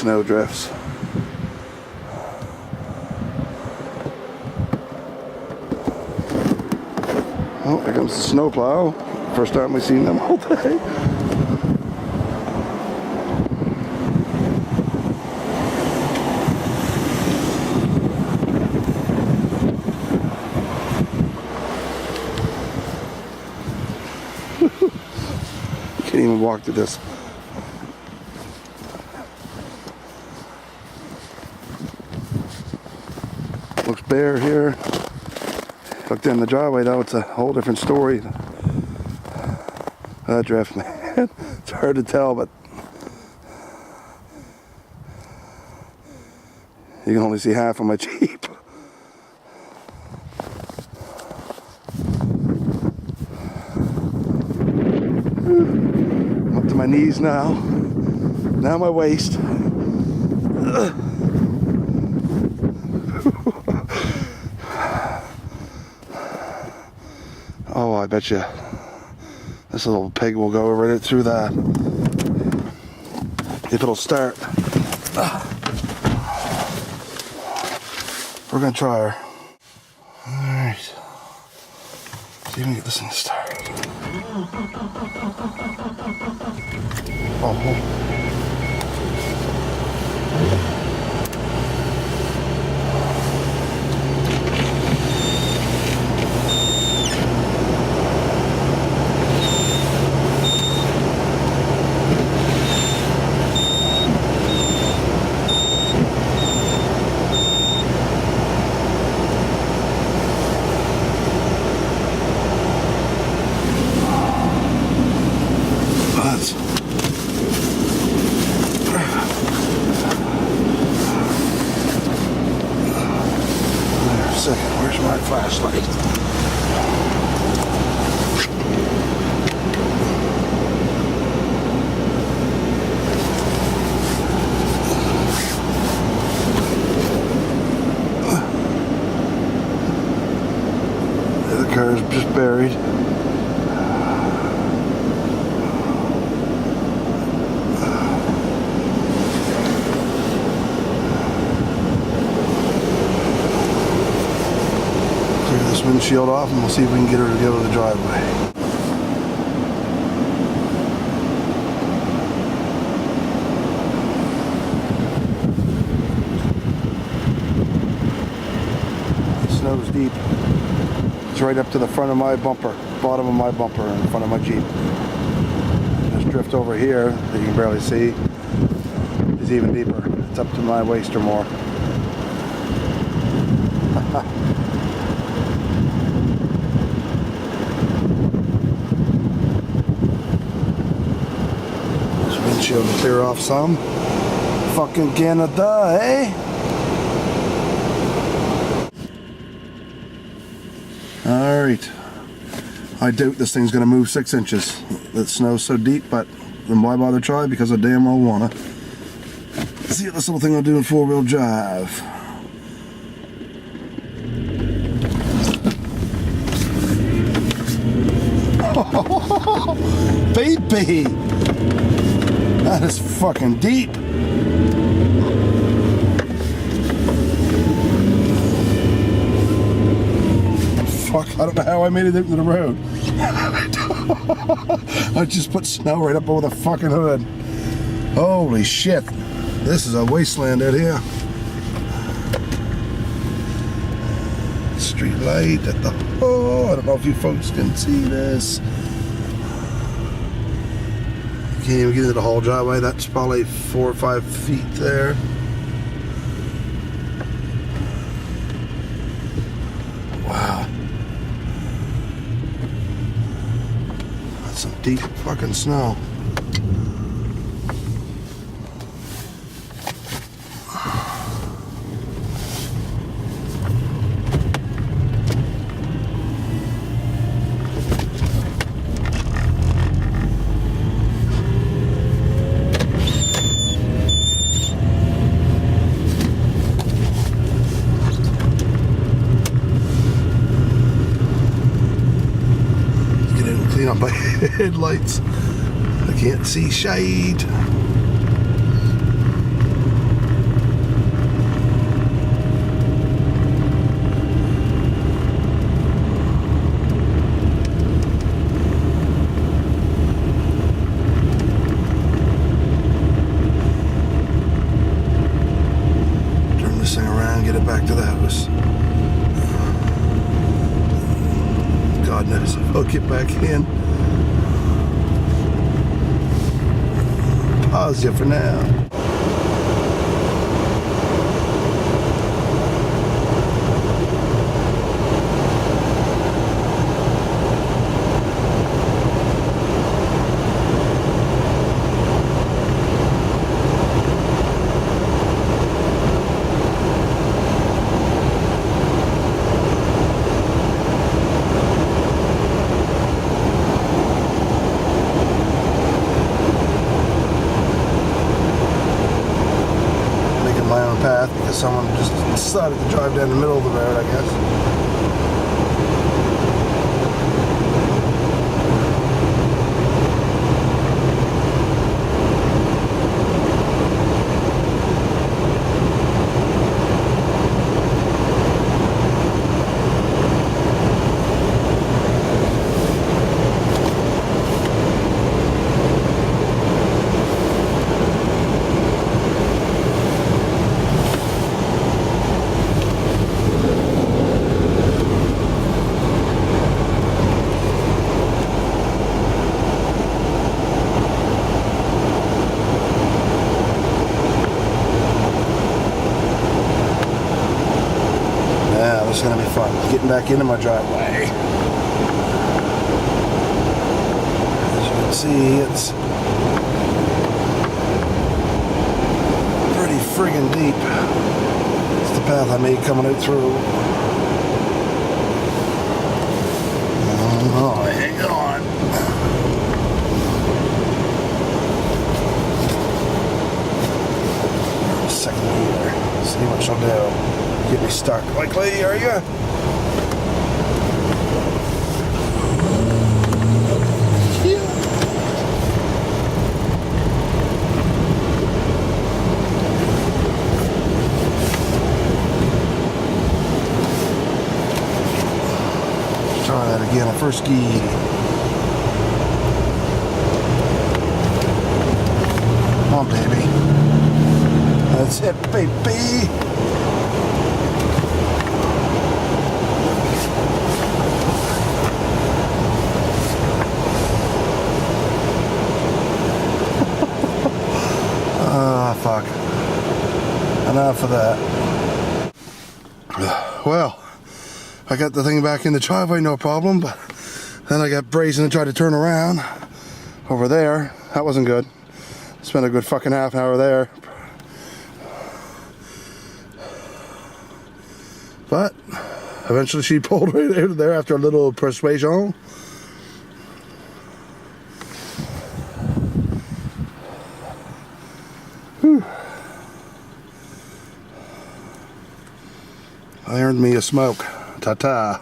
snow drifts. Oh, here comes the snowplow. First time we've seen them all day. Can't even walk through this. Looks bare here. Look down the driveway though, it's a whole different story. That drift, man. It's hard to tell, but you can only see half of my Jeep. Up to my knees now. Now my waist. Oh, I bet you this little pig will go right through that. If it'll start. We're gonna try her. Alright. See if we can get this thing to start. Oh. Where's my flashlight? The car's just buried. This windshield off and we'll see if we can get her to go to the driveway. The snow's deep. It's right up to the front of my bumper, bottom of my bumper in front of my Jeep. This drift over here that you can barely see is even deeper. It's up to my waist or more. Windshield to clear off some. Fucking Canada, eh? Alright. I doubt this thing's gonna move 6 inches. The snow's so deep, but then why bother try? Because I damn well wanna. Let's see what this little thing will do in 4-wheel drive. Baby! That is fucking deep. Fuck, I don't know how I made it into the road. I just put snow right up over the fucking hood. Holy shit. This is a wasteland out here. Street light at the... Oh, I don't know if you folks can see this. Can't even get into the whole driveway. That's probably 4 or 5 feet there. Wow. That's some deep fucking snow. Clean up my headlights. I can't see shade. house. God knows if I'll get back in. Pause you for now. My own path because someone just decided to drive down the middle of the road, I guess. This is going to be fun. Getting back into my driveway. As you can see, it's pretty friggin' deep. It's the path I made coming out through. Oh, hang on. Second gear. See what she'll do. Get me stuck likely, are you? Try that again on first key. Come on, baby. That's it, baby. Fuck. Enough of that. Well, I got the thing back in the driveway, no problem, but then I got brazen and tried to turn around over there. That wasn't good. Spent a good fucking half an hour there. But eventually she pulled right out of there after a little persuasion. Whew. I earned me a smoke. Ta-ta.